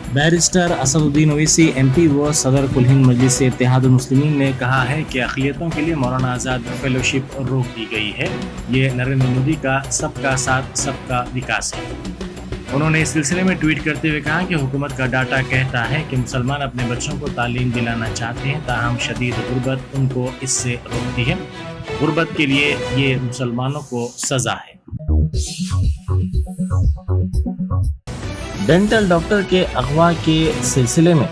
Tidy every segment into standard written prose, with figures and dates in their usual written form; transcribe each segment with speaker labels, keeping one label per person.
Speaker 1: Barrister Asaduddin Owaisi MP व सदर कुल हिंद मजलिस इत्तेहादुल मुस्लिमीन ने कहा है कि अक़लियतों के लिए मौलाना आज़ाद फेलोशिप रोक दी गई है। ये नरेंद्र मोदी का सबका साथ सबका विकास है। उन्होंने इस सिलसिले में ट्वीट करते हुए कहा कि हुकूमत का डाटा कहता है कि मुसलमान अपने बच्चों को तालीम दिलाना चाहते हैं, ताहम शदीद गुर्बत उनको इससे रोकती है। गुर्बत के लिए ये मुसलमानों को सज़ा है। डेंटल डॉक्टर के अगवा के सिलसिले में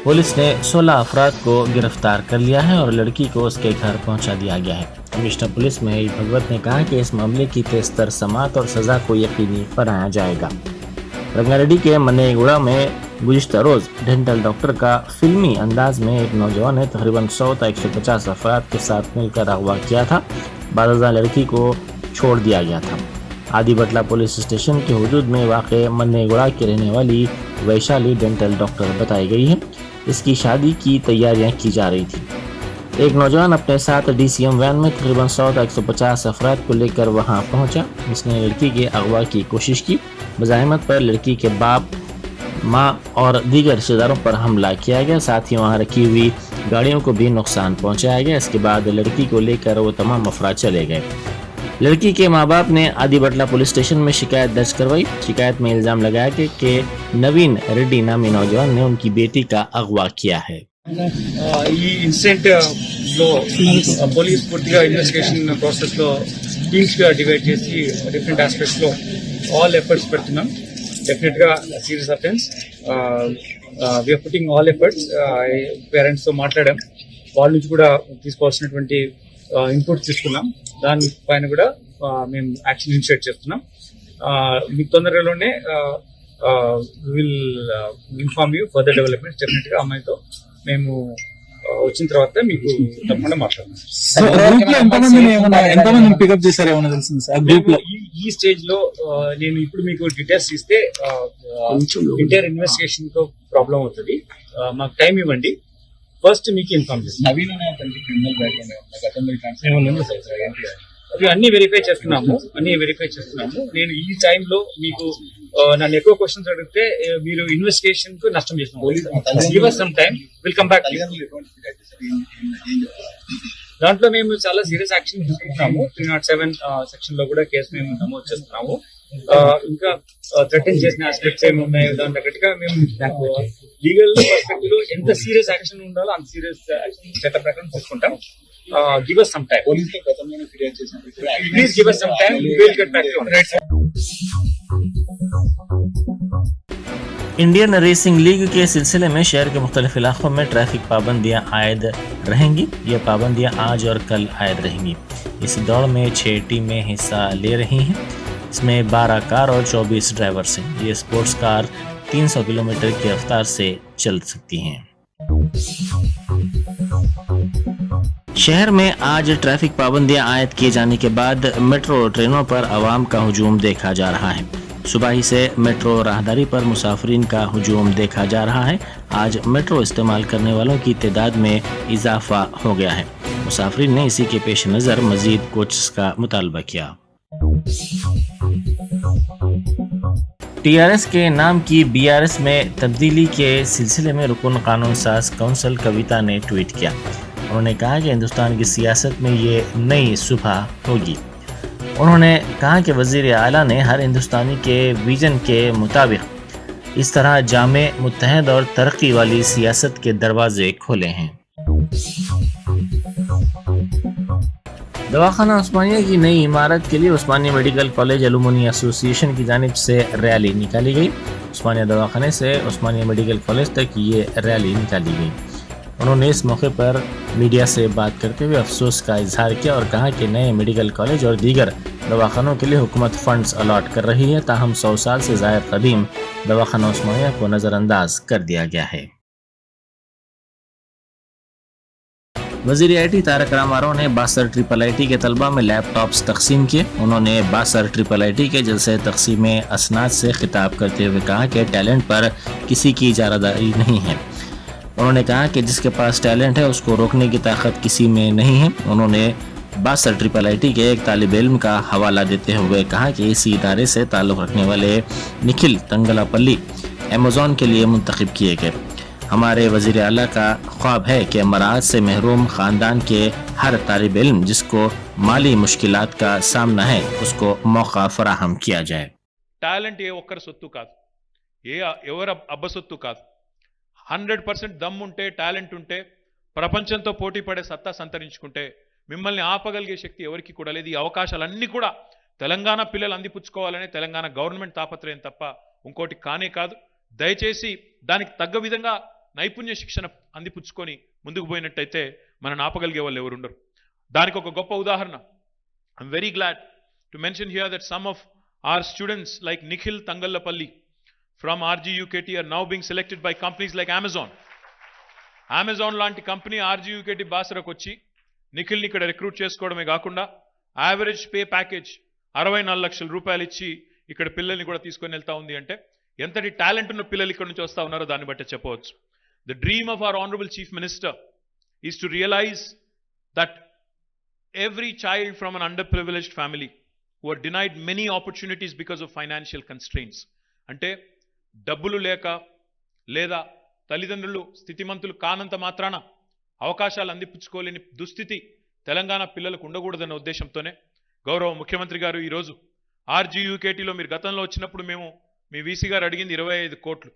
Speaker 1: पुलिस ने 16 अफराद को गिरफ्तार कर लिया है और लड़की को उसके घर पहुंचा दिया गया है। कमिश्नर पुलिस महेश भगवत ने कहा कि इस मामले की तेज़तर समाअत और सज़ा को यकीनी बनाया जाएगा। रंगारेड्डी के मन्नेगुड़ा में गुज़िश्ता रोज़ डेंटल डॉक्टर का फिल्मी अंदाज में एक नौजवान ने तकरीबन 100 था 150 अफराद के साथ मिलकर अगवा किया था। बाज़ लड़की को छोड़ दिया गया था। आदि बटला पुलिस स्टेशन के हुदूद में वाक़े मन्नेगुड़ा की रहने वाली वैशाली डेंटल डॉक्टर बताई गई है। इसकी शादी की तैयारियां की जा रही थी। एक नौजवान अपने साथ डीसीएम वैन में तकरीबन 100 था 150 अफराद को लेकर वहां पहुंचा। इसने लड़की के अगवा की कोशिश की। मज़ाहमत पर लड़की के बाप, माँ और दीगर रिश्तेदारों पर हमला किया गया। साथ ही वहाँ रखी हुई गाड़ियों को भी नुकसान पहुँचाया गया। इसके बाद लड़की को लेकर वो तमाम अफराद चले गए। लड़की के माँ बाप ने आदि बटला पुलिस स्टेशन में शिकायत दर्ज करवाई। शिकायत में इल्ज़ाम लगाया कि नवीन रेड्डी नामी नौजवान ने उनकी बेटी का अगवा किया है।
Speaker 2: ఈ ఇన్సిడెంట్ లో పోలీస్ పూర్తిగా ఇన్వెస్టిగేషన్ ప్రాసెస్ లో టీమ్స్ గా డివైడ్ చేసి డిఫరెంట్ ఆస్పెక్ట్స్ లో ఆల్ ఎఫర్ట్స్ పెడుతున్నాం. డెఫినెట్ గా serious offence. We are putting all efforts. Parents తో మాట్లాడాం. వాళ్ళ నుంచి కూడా తీసుకోవాల్సినటువంటి ఇన్పుట్స్ తీసుకున్నాం. దానిపైన కూడా మేము యాక్షన్ ఇనిషియేట్ చేస్తున్నాం. మీకు తొందరలోనే will inform you further developments. Definite గా అమ్మాయితో మేము వచ్చిన తర్వాత మీకు తప్పకుండా మాట్లాడతాం. ఈ స్టేజ్ లో నేను ఇప్పుడు మీకు డీటెయిల్స్ ఇస్తే ఇంటర్ ఇన్వెస్టిగేషన్ తో ప్రాబ్లం అవుతుంది. మాకు టైం ఇవ్వండి. ఫస్ట్ మీకు ఇన్ఫార్మ్ చేస్తాం. అవి అన్ని వెరిఫై చేస్తున్నాము. నేను ఈ టైంలో మీకు నన్ను ఎక్కువ క్వశ్చన్స్ అడిగితే మీరు ఇన్వెస్టిగేషన్ కు నష్టం చేస్తున్నాం. Give us some time, we'll come back. దాంట్లో మేము చాలా సీరియస్ యాక్షన్ తీసుకుంటున్నాము. 307 సెక్షన్ లో కూడా కేసు మేము నమోదు చేస్తున్నాము. ఇంకా థ్రెటన్ చేసిన ఆస్పెక్ట్స్ ఏమి ఉన్నాయో దాని తగ్గట్టుగా మేము లీగల్ పర్స్పెక్టివ్ లో ఎంత సీరియస్ యాక్షన్ ఉండాలో అంత సీరియస్ యాక్షన్ చట్ట ప్రకారం తీసుకుంటాం. Give us some time. Please give us some time. We will get back to you.
Speaker 1: Indian racing league के सिलसिले में शहर के मुख्तलिफ इलाकों में ट्रैफिक पाबंदियां आयद रहेंगी। ये पाबंदियां आज और कल आयद रहेंगी। इस दौड़ में 6 टीमें हिस्सा ले रही हैं। इसमें 12 कार और 24 ड्राइवर्स हैं। ये स्पोर्ट्स कार 300 किलोमीटर की रफ्तार से चल सकती हैं। शहर में आज ट्रैफिक पाबंदियां आयद किए जाने के बाद मेट्रो ट्रेनों पर आवाम का हुजूम देखा जा रहा है। सुबह ही से मेट्रो राहदारी पर मुसाफिरीन का हुजूम देखा जा रहा है। आज मेट्रो इस्तेमाल करने वालों की तादाद में इजाफा हो गया है। मुसाफिरीन ने इसी के पेश नज़र मजीद कोचेस का मुतालबा किया। टीआरएस के नाम की बीआरएस में तब्दीली के सिलसिले में रुकन कानून साज कौंसल कविता ने ट्वीट किया। उन्होंने कहा कि हिंदुस्तान की सियासत में ये नई सुबह होगी। उन्होंने कहा कि वज़ीर आला ने हर हिंदुस्तानी के विजन के मुताबिक इस तरह जामे, मुत्तहद और तरक्की वाली सियासत के दरवाजे खोले हैं। दवाखाना उस्मानिया की नई इमारत के लिए उस्मानिया मेडिकल कॉलेज एलुमनी एसोसिएशन की जानिब से रैली निकाली गई। उस्मानिया दवाखाने से उस्मानिया मेडिकल कॉलेज तक ये रैली निकाली गई। उन्होंने इस मौके पर मीडिया से बात करते हुए अफसोस का इजहार किया और कहा कि नए मेडिकल कॉलेज और दीगर दवाखानों के लिए हुकूमत फंड्स अलॉट कर रही है, ताहम 100 साल से ज़ायद कदीम दवाखाना उस्मानिया को नज़रअंदाज कर दिया गया है। वज़ीर IT तारक रामाराव ने 62 IIIT के तलबा में लैपटॉप्स तकसीम किए। उन्होंने 62 IIIT के जलसे तकसीम असनाद से खिताब करते हुए कहा कि टैलेंट पर किसी की इजारादारी नहीं है। उन्होंने कहा कि जिसके पास टैलेंट है उसको रोकने की ताकत किसी में नहीं है। उन्होंने 62 IIIT के एक तालिब इल्म का हवाला देते हुए कहा कि इसी इदारे से ताल्लुक़ रखने वाले निखिल तंगलापल्ली अमेज़न के लिए मुंतखब किए गए। हमारे वज़ीर आला का ख्वाब है कि मराज से महरूम ख़ानदान के हर तालिब इल्म जिसको माली मुश्किलात का सामना है उसको मौका फराहम किया जाए।
Speaker 3: టాలెంట్ ఏ ఒక్కరి సొత్తు కాదు, ఎవరు అబ్బ సొత్తు కాదు. 100% దమ్ ఉంటే, టాలెంట్ ఉంటే, ప్రపంచంతో పోటీ పడే సత్తా సంతరించుకుంటే మిమ్మల్ని ఆపగలిగే శక్తి ఎవరికి కూడా లేదు. ఈ అవకాశాలన్నీ కూడా తెలంగాణ పిల్లలు అందిపుచ్చుకోవాలనే తెలంగాణ గవర్నమెంట్ తాపత్రయం తప్ప ఇంకోటి కానే కాదు. దయచేసి దానికి తగ్గ విధంగా నైపుణ్య శిక్షణ అందిపుచ్చుకొని ముందుకు పోయినట్టయితే మనం ఆపగలిగే వాళ్ళు ఎవరు ఉండరు. దానికి ఒక గొప్ప ఉదాహరణ, I'm very glad to mention here that some of our students like Nikhil Tangallapalli from RGUKT are now being selected by companies like Amazon. Amazon లాంటి కంపెనీ RGUKT బాసరకు వచ్చి నిఖిల్ని ఇక్కడ రిక్రూట్ చేసుకోవడమే కాకుండా యావరేజ్ పే ప్యాకేజ్ 64 లక్షల రూపాయలు ఇచ్చి ఇక్కడ పిల్లల్ని కూడా తీసుకొని వెళ్తా ఉంది అంటే ఎంతటి టాలెంట్ ఉన్న పిల్లలు ఇక్కడ నుంచి వస్తూ ఉన్నారో దాన్ని బట్టి చెప్పవచ్చు. The dream of our honourable chief minister is to realise that every child from an underprivileged family who are denied many opportunities because of financial constraints. అంటే డబ్బులు లేక లేదా తల్లిదండ్రులు స్థితిమంతులు కానంత మాత్రాన అవకాశాలు అందిపుచ్చుకోలేని దుస్థితి తెలంగాణ పిల్లలకు ఉండకూడదన్న ఉద్దేశంతోనే గౌరవ ముఖ్యమంత్రి గారు ఈరోజు RGUKTలో మీరు గతంలో వచ్చినప్పుడు మేము మీ వీసీ గారు అడిగింది 25 కోట్లు.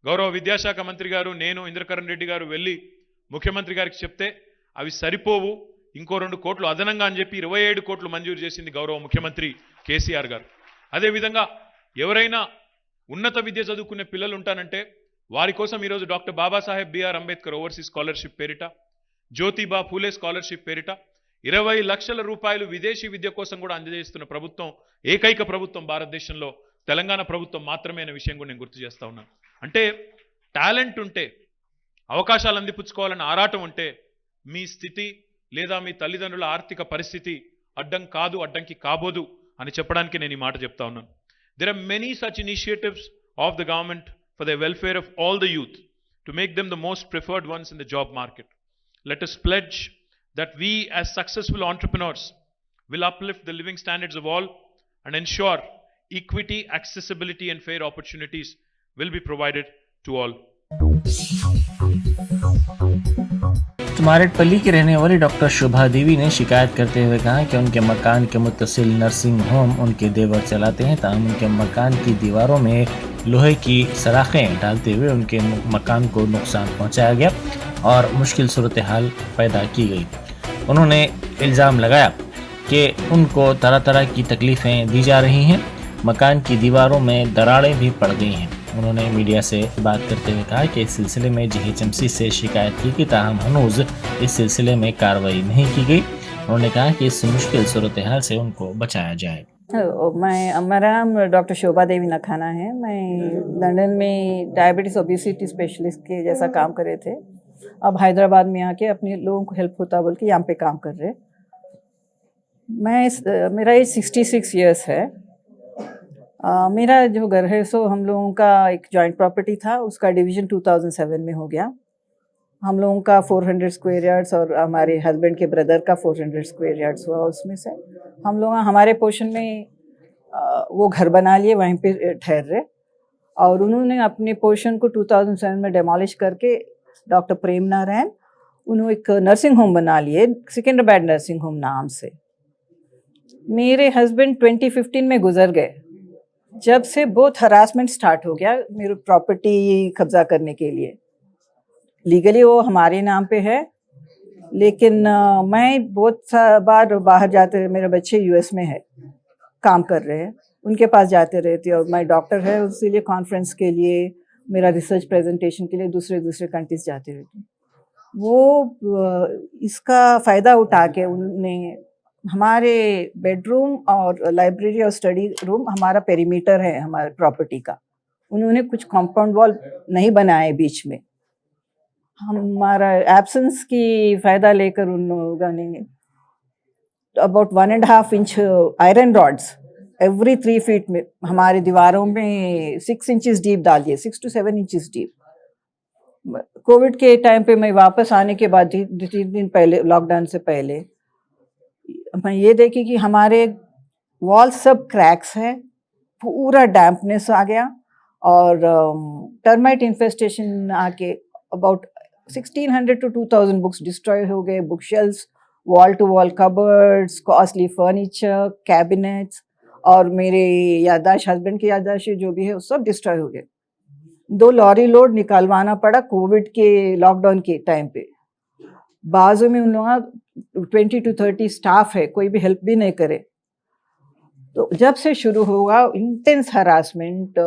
Speaker 3: గౌరవ విద్యాశాఖ మంత్రి గారు, నేను, ఇంద్రకరణ్ రెడ్డి గారు వెళ్ళి ముఖ్యమంత్రి గారికి చెప్తే అవి సరిపోవు, ఇంకో 2 కోట్లు అదనంగా అని చెప్పి 27 కోట్లు మంజూరు చేసింది గౌరవ ముఖ్యమంత్రి కేసీఆర్ గారు. అదేవిధంగా ఎవరైనా ఉన్నత విద్య చదువుకునే పిల్లలు ఉంటానంటే వారి కోసం ఈరోజు doctor Babasaheb B R Ambedkar overseas scholarship పేరిట, జ్యోతిబా ఫూలే స్కాలర్షిప్ పేరిట 20 లక్షల రూపాయలు విదేశీ విద్య కోసం కూడా అందజేస్తున్న ప్రభుత్వం, ఏకైక ప్రభుత్వం భారతదేశంలో తెలంగాణ ప్రభుత్వం మాత్రమే అనే విషయం కూడా నేను గుర్తు చేస్తా ఉన్నాను. అంటే టాలెంట్ ఉంటే, అవకాశాలు అందిపుచ్చుకోవాలని ఆరాటం ఉంటే మీ స్థితి లేదా మీ తల్లిదండ్రుల ఆర్థిక పరిస్థితి అడ్డం కాదు, అడ్డంకి కాబోదు అని చెప్పడానికి నేను ఈ మాట చెప్తా ఉన్నాను. There are many such initiatives of the government for the welfare of all the youth to make them the most preferred ones in the job market. Let us pledge that we as successful entrepreneurs will uplift the living standards of all and ensure equity, accessibility and fair opportunities will be provided to all.
Speaker 1: तुमारेटपल्ली की रहने वाली doctor शोभा देवी ने शिकायत करते हुए कहा कि उनके मकान के मुत्तसिल नर्सिंग होम उनके देवर चलाते हैं, ताहम उनके मकान की दीवारों में लोहे की सलाखें डालते हुए उनके मकान को नुकसान पहुंचाया गया और मुश्किल सूरत हाल पैदा की गई. उन्होंने इल्ज़ाम लगाया कि उनको तरह तरह की तकलीफ़ें दी जा रही हैं, मकान की दीवारों में दरारें भी पड़ गई हैं. उन्होंने मीडिया से बात करते हुए कहा कि इस सिलसिले में GHMC से शिकायत की कि ताहम हनूज इस सिलसिले में कार्रवाई नहीं की गई. उन्होंने कहा कि इस मुश्किल सूरत हाल से उनको बचाया जाए.
Speaker 4: मेरा नाम डॉक्टर शोभा देवी नखाना है. मैं लंदन में डायबिटीज़ ओबेसिटी स्पेशलिस्ट के जैसा काम कर रहे थे. अब हैदराबाद में आके अपने लोगों को हेल्प होता बोल के यहाँ पे काम कर रहे. मेरा एज 66 ईयर्स है. मेरा जो घर है सो हम लोगों का एक जॉइंट प्रॉपर्टी था, उसका डिवीज़न 2007 में हो गया. हम लोगों का 400 स्क्वायर यार्ड्स और हमारे हस्बैंड के ब्रदर का 400 स्क्वायर यार्ड्स हुआ. उसमें से हम लोग हमारे पोर्शन में वो घर बना लिए, वहीं पे ठहर रहे. और उन्होंने अपने पोर्शन को 2007 में डेमोलिश करके डॉक्टर प्रेम नारायण उन्होंने एक नर्सिंग होम बना लिए, सिकंदराबाद नर्सिंग होम नाम से. मेरे हस्बैंड 2015 में गुजर गए. जब से बहुत हरासमेंट स्टार्ट हो गया मेरी प्रॉपर्टी कब्जा करने के लिए. लीगली वो हमारे नाम पे है, लेकिन मैं बहुत बार बाहर जाते, मेरे बच्चे US में है, काम कर रहे हैं, उनके पास जाते रहती. और मैं डॉक्टर है, इसीलिए कॉन्फ्रेंस के लिए, मेरा रिसर्च प्रेजेंटेशन के लिए दूसरे कंट्रीज जाते रहती. वो इसका फ़ायदा उठा के उन्होंने हमारे बेडरूम और लाइब्रेरी और स्टडी रूम हमारा पेरीमीटर है हमारे प्रॉपर्टी का, उन्होंने कुछ कंपाउंड वॉल नहीं बनाए बीच में. हमारा एब्सेंस की फ़ायदा लेकर उन लोगों ने about 1.5 inch iron rods every 3 feet में हमारे दीवारों में 6 इंचेस डीप डाल दिए, 6 to 7 इंचेस डीप. कोविड के टाइम पे मैं वापस आने के बाद 3 दिन पहले, लॉकडाउन से पहले, मैं ये देखी कि हमारे वॉल सब क्रैक्स है, पूरा डैम्पनेस आ गया और टर्माइट इन्फेस्टेशन आके अबाउट 1600 to 2000 बुक्स डिस्ट्रॉय हो गए, book shelves, wall to wall cupboards, costly furniture, cabinets, और मेरे याददाश्त, हस्बैंड की याददाश्त जो भी है वो सब डिस्ट्रॉय हो गए। 2 लॉरी लोड निकालवाना पड़ा कोविड के लॉकडाउन के टाइम पे। बाजू में उन लोगों का 20 to 30 स्टाफ है, कोई भी हेल्प भी नहीं करे। तो जब से शुरू हुआ intense harassment,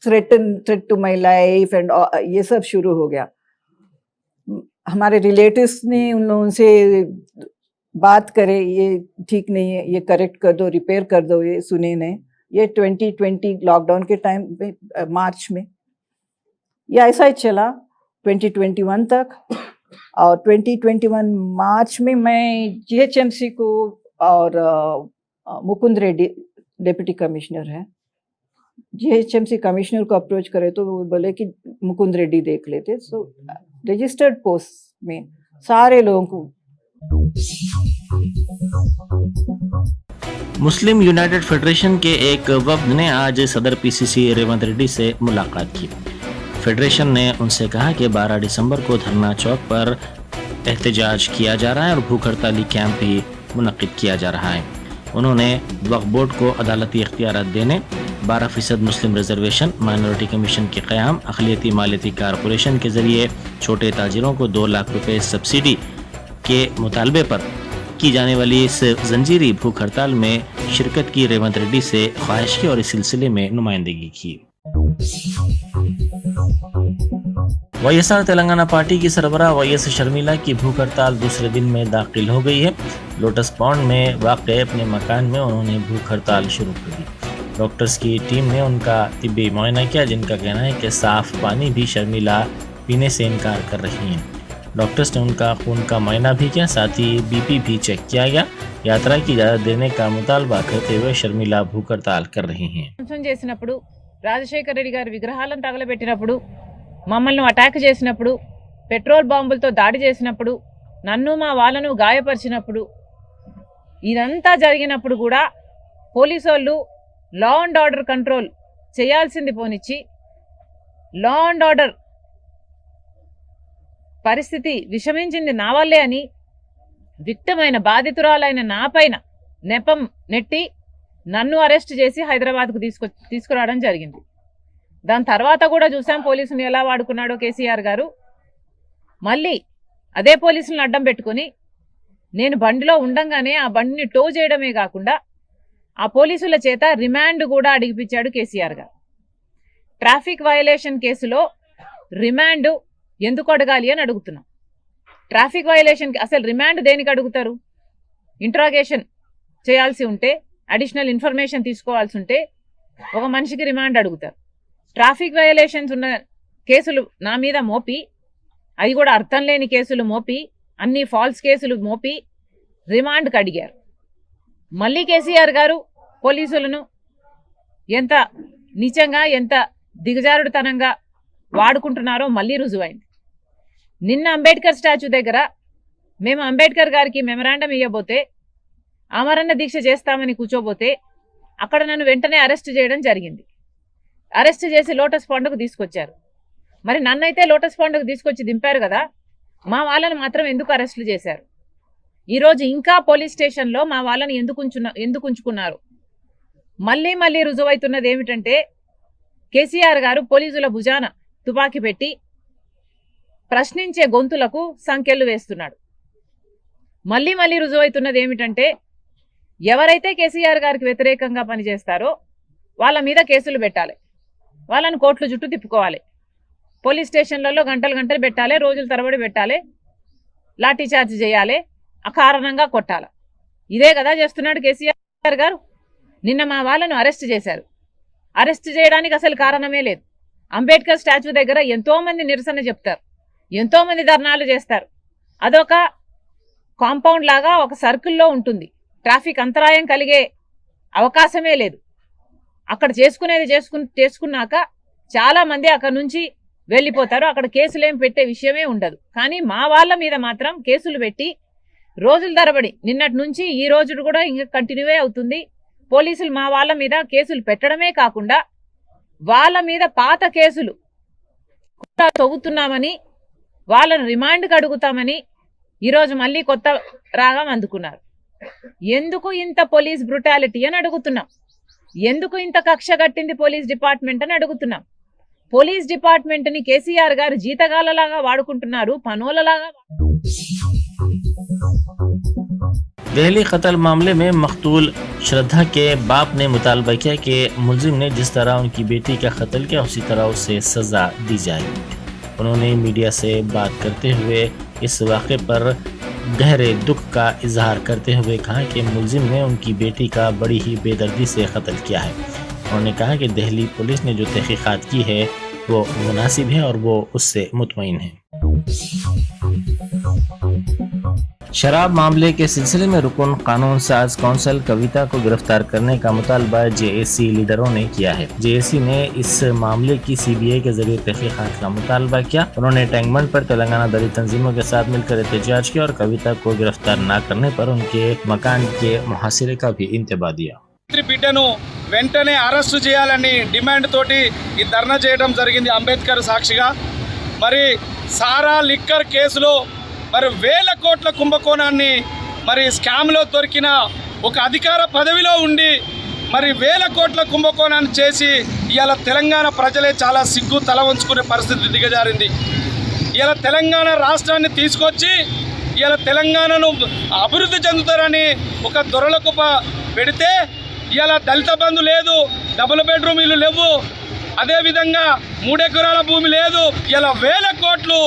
Speaker 4: threat to my life and ये सब शुरू हो गया। हमारे रिलेटिव्स ने उन लोगों से बात करे, ये ठीक नहीं है, ये करेक्ट कर दो, रिपेयर कर दो, ये सुने नहीं। ये 2020 लॉकडाउन के टाइम पे मार्च में, ये ऐसा ही चला 2021 तक। और 2021 मार्च में मैं जीएचएमसी को और मुकुंद रेड्डी डिप्टी कमिश्नर है, जीएचएमसी कमिश्नर को अप्रोच करे तो वो बोले कि मुकुंद रेड्डी देख लेते। सो रजिस्टर्ड पोस्ट में सारे लोगों को
Speaker 1: मुस्लिम यूनाइटेड फेडरेशन के एक वफ्द ने आज सदर पीसीसी रेवंत रेड्डी से मुलाकात की। फेडरेशन ने उनसे कहा कि 12 दिसंबर को धरना चौक पर एहतजाज किया जा रहा है और भूख हड़ताली कैंप भी मुनक्किद किया जा रहा है। उन्होंने वक्फ बोर्ड को अदालती इख्तियारात देने, 12% मुस्लिम रिजर्वेशन, माइनॉरिटी कमीशन के क़याम, अक़लियती मालियती कारपोरेशन के ज़रिए छोटे ताजिरों को 2 लाख रुपए सब्सिडी के मुतालबे पर की जाने वाली इस जंजीरी भूख हड़ताल में शिरकत की रेवंत रेड्डी से ख्वाहिश की और इस सिलसिले में नुमाइंदगी की। वाईएसआर तेलंगाना पार्टी की सरबराह वाईएस शर्मिला की भूख हड़ताल दूसरे दिन में दाखिल हो गई है। लोटस पॉन्ड में वाक़े अपने मकान में उन्होंने भूख हड़ताल शुरू कर दी। डॉक्टर्स की टीम ने उनका तिब्बी मुआयना किया, जिनका कहना है कि साफ़ पानी भी शर्मिला पीने से इनकार कर रही हैं। डॉक्टर्स ने उनका खून का मुआयना भी किया, साथ ही बीपी भी चेक किया गया। यात्रा की इजाज़त देने का मुतालबा करते हुए शर्मिला भूख हड़ताल कर रही हैं।
Speaker 5: చేసినప్పుడు రాజశేఖర రెడ్డి గారి విగ్రహాలను తగలబెట్టినప్పుడు, మమ్మల్ని అటాక్ చేసినప్పుడు, పెట్రోల్ బాంబులతో దాడి చేసినప్పుడు, నన్ను మా వాళ్ళను గాయపరిచినప్పుడు, ఇదంతా జరిగినప్పుడు కూడా పోలీసు వాళ్ళు లా అండ్ ఆర్డర్ కంట్రోల్ చేయాల్సింది పోనిచ్చి, లా అండ్ ఆర్డర్ పరిస్థితి విషమించింది నా వల్లే అని విక్టిమైన బాధితురాలైన నాపైన నెపం నెట్టి నన్ను అరెస్ట్ చేసి హైదరాబాద్కు తీసుకురావడం జరిగింది. దాని తర్వాత కూడా చూసాం పోలీసుని ఎలా వాడుకున్నాడో కేసీఆర్ గారు. మళ్ళీ అదే పోలీసులను అడ్డం పెట్టుకుని నేను బండిలో ఉండంగానే ఆ బండిని టో చేయడమే కాకుండా ఆ పోలీసుల చేత రిమాండ్ కూడా అడిగిపించాడు కేసీఆర్ గారు. ట్రాఫిక్ వయలేషన్ కేసులో రిమాండ్ ఎందుకు అడగాలి అని అడుగుతున్నాం. ట్రాఫిక్ వయలేషన్ అసలు రిమాండ్ దేనికి అడుగుతారు? ఇంట్రాగేషన్ చేయాల్సి ఉంటే, అడిషనల్ ఇన్ఫర్మేషన్ తీసుకోవాల్సి ఉంటే ఒక మనిషికి రిమాండ్ అడుగుతారు. ట్రాఫిక్ వయలేషన్స్ ఉన్న కేసులు నా మీద మోపి, అది కూడా అర్థం లేని కేసులు మోపి, అన్ని ఫాల్స్ కేసులు మోపి రిమాండ్కి అడిగారు. మళ్ళీ కేసీఆర్ గారు పోలీసులను ఎంత నీచంగా, ఎంత దిగజారుడుతనంగా వాడుకుంటున్నారో మళ్ళీ రుజువైంది. నిన్న అంబేద్కర్ స్టాచ్యూ దగ్గర మేము అంబేద్కర్ గారికి మెమరాండం ఇవ్వబోతే, ఆమరణ దీక్ష చేస్తామని కూర్చోబోతే అక్కడ నన్ను వెంటనే అరెస్ట్ చేయడం జరిగింది. అరెస్ట్ చేసి లోటస్ పాండ్కు తీసుకొచ్చారు. మరి నన్నైతే లోటస్ పాండ్కు తీసుకొచ్చి దింపారు కదా, మా వాళ్ళని మాత్రం ఎందుకు అరెస్టులు చేశారు? ఈరోజు ఇంకా పోలీస్ స్టేషన్లో మా వాళ్ళని ఎందుకు ఉంచుకున్నారు? మళ్ళీ రుజువైతున్నది ఏమిటంటే, కేసీఆర్ గారు పోలీసుల భుజాన తుపాకీ పెట్టి ప్రశ్నించే గొంతులకు సంకెళ్ళు వేస్తున్నాడు. మళ్ళీ రుజువైతున్నది ఏమిటంటే, ఎవరైతే కేసీఆర్ గారికి వ్యతిరేకంగా పనిచేస్తారో వాళ్ళ మీద కేసులు పెట్టాలి, వాళ్ళని కోర్టుల చుట్టూ తిప్పుకోవాలి, పోలీస్ స్టేషన్లలో గంటలు పెట్టాలి, రోజుల తరబడి పెట్టాలి, లాఠీ చార్జ్ చేయాలి, అకారణంగా కొట్టాలి. ఇదే కదా చేస్తున్నాడు కేసీఆర్ గారు. నిన్న మా వాళ్ళను అరెస్ట్ చేశారు. అరెస్ట్ చేయడానికి అసలు కారణమే లేదు. అంబేద్కర్ స్టాచ్యూ దగ్గర ఎంతో మంది నిరసన చెప్తారు, ఎంతో మంది ధర్నాలు చేస్తారు. అదొక కాంపౌండ్ లాగా ఒక సర్కిల్లో ఉంటుంది. ట్రాఫిక్ అంతరాయం కలిగే అవకాశమే లేదు. అక్కడ చేసుకున్నాక చాలా మంది అక్కడ నుంచి వెళ్ళిపోతారు. అక్కడ కేసులేం పెట్టే విషయమే ఉండదు. కానీ మా వాళ్ళ మీద మాత్రం కేసులు పెట్టి రోజుల తరబడి, నిన్నటి నుంచి ఈ రోజు కూడా ఇంకా కంటిన్యూవే అవుతుంది. పోలీసులు మా వాళ్ళ మీద కేసులు పెట్టడమే కాకుండా వాళ్ళ మీద పాత కేసులు కొత్త తవ్వుతున్నామని వాళ్ళను రిమాండ్కి అడుగుతామని ఈరోజు మళ్ళీ కొత్త రాగం అందుకున్నారు. ఎందుకు ఇంత పోలీస్ బ్రుటాలిటీ అని అడుగుతున్నాం. ఎందుకు ఇంత కక్ష కట్టింది పోలీస్ డిపార్ట్మెంట్ అని అడుగుతున్నాం. పోలీస్ డిపార్ట్మెంట్ ని కేసీఆర్ గారు జీతగాళ్ళలాగా వాడుకుంటున్నారు, పనోళ్ళలాగా.
Speaker 1: दहली कत्ल मामले में मकतूल श्रद्धा के बाप ने मुतालबा किया कि मुलजिम ने जिस तरह उनकी बेटी का कत्ल किया उसी तरह उसे सज़ा दी जाए। उन्होंने मीडिया से बात करते हुए इस वाक़े पर गहरे दुख का इजहार करते हुए कहा कि मुलजिम ने उनकी बेटी का बड़ी ही बेदर्दी से कत्ल किया है। उन्होंने कहा कि दिल्ली पुलिस ने जो तहकीकात की है वो मुनासिब है और वो उससे मुतमईन है। शराब मामले के सिलसिले में रुकन कानून साज कौंसल कविता को गिरफ्तार करने का मुतालबा जेएसी लीडरों ने किया है। जेएसी ने इस मामले की सीबीआई के जरिए तहकीकात का मुतालबा किया। उन्होंने टैंकबंड पर तेलंगाना दलित तंजीमों के साथ मिलकर एहतजाज किया और कविता को गिरफ्तार न करने पर उनके मकान के मुहासिरे का भी इंतबा दिया।
Speaker 6: బిడ్డను వెంటనే అరెస్టు చేయాలని డిమాండ్ తోటి ఈ ధర్నా చేయడం జరిగింది అంబేద్కర్ సాక్షిగా. మరి సారా లిక్కర్ కేసులో మరి వేల కోట్ల కుంభకోణాన్ని మరి స్కామ్లో దొరికిన ఒక అధికార పదవిలో ఉండి మరి వేల కోట్ల కుంభకోణాన్ని చేసి ఇవాళ తెలంగాణ ప్రజలే చాలా సిగ్గు తల వంచుకునే పరిస్థితి దిగజారింది. ఇవాళ తెలంగాణ రాష్ట్రాన్ని తీసుకొచ్చి ఇవాళ తెలంగాణను అభివృద్ధి చెందుతారని ఒక దొరలకు పెడితే ఇవాళ దళిత బంధు లేదు, డబుల్ బెడ్రూమ్ ఇల్లు లేవు, అదేవిధంగా 3 ఎకరాల భూమి లేదు. ఇలా వేల కోట్లు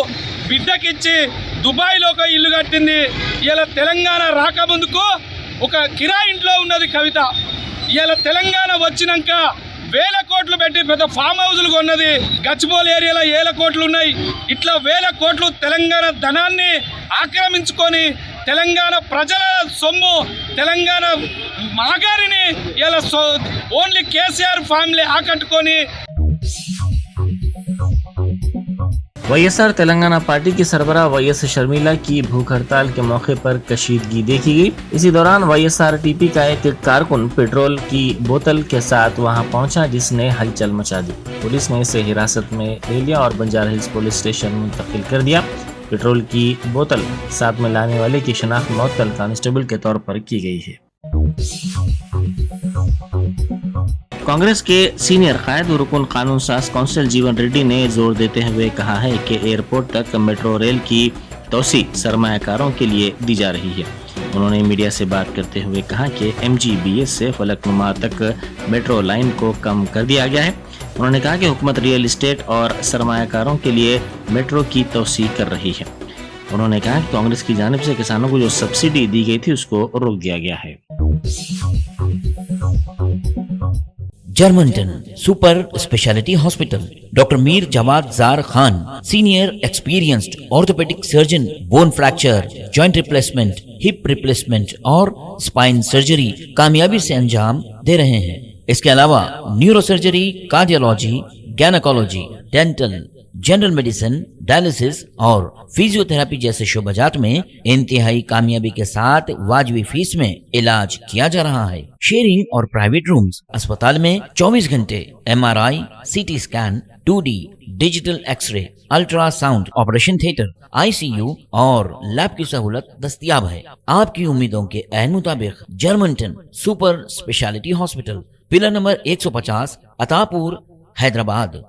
Speaker 6: బిడ్డకిచ్చి దుబాయ్లో ఒక ఇల్లు కట్టింది. ఇలా తెలంగాణ రాకముందుకు ఒక కిరాయి ఇంట్లో ఉన్నది కవిత. ఇలా తెలంగాణ వచ్చినాక వేల కోట్లు పెట్టి పెద్ద ఫామ్ హౌస్లు కొన్నది. గచ్చిబౌలి ఏరియాలో 1,000 కోట్లు ఉన్నాయి. ఇట్లా వేల కోట్లు తెలంగాణ ధనాన్ని ఆక్రమించుకొని తెలంగాణ ప్రజల సొమ్ము తెలంగాణ మాగారిని ఇలా ఓన్లీ కేసీఆర్ ఫ్యామిలీ ఆకట్టుకొని
Speaker 1: वाईएसआर तेलंगाना पार्टी की सरबराह वाईएस शर्मिला की भूख हड़ताल के मौके पर कशीदगी देखी गई। इसी दौरान वाईएसआरटीपी का एक कारकुन पेट्रोल की बोतल के साथ वहां पहुंचा, जिसने हलचल मचा दी। पुलिस ने इसे हिरासत में ले लिया और बंजारा हिल्स पुलिस स्टेशन मुंतकिल कर दिया। पेट्रोल की बोतल साथ में लाने वाले की शनाख्त मुअत्तल कांस्टेबल के तौर पर की गई है। कांग्रेस के सीनियर कायद और रुकन कानून साज कौंसल जीवन रेड्डी ने जोर देते हुए कहा है कि एयरपोर्ट तक मेट्रो रेल की तोसी सरमायाकारों के लिए दी जा रही है। उन्होंने मीडिया से बात करते हुए कहा कि MGBS से फलकनुमा तक मेट्रो लाइन को कम कर दिया गया है। उन्होंने कहा कि हुकूमत रियल इस्टेट और सरमायाकारों के लिए मेट्रो की तोसी कर रही है। उन्होंने कहा कि कांग्रेस की जानिब से किसानों को जो सब्सिडी दी गई थी उसको रोक दिया गया है।
Speaker 7: Germanton super speciality hospital, doctor Mir Jawad Zar Khan, senior experienced orthopaedic surgeon, bone fracture, joint replacement, hip replacement और स्पाइन सर्जरी कामयाबी से अंजाम दे रहे हैं। इसके अलावा neuro surgery, cardiology, gynaecology, dental, general medicine, dialysis और फिजियोथेरेपी जैसे शोबाजात में इंतहाई कामयाबी के साथ वाजबी फीस में इलाज किया जा रहा है। शेयरिंग और प्राइवेट रूम्स, अस्पताल में 24 घंटे MRI, CT scan, 2D digital x ray, ultrasound, operation theatre, ICU और लैब की सहूलत दस्तयाब है। आपकी उम्मीदों के ऐन मुताबिक Germanton super speciality hospital, pillar number 150, Attapur, Hyderabad.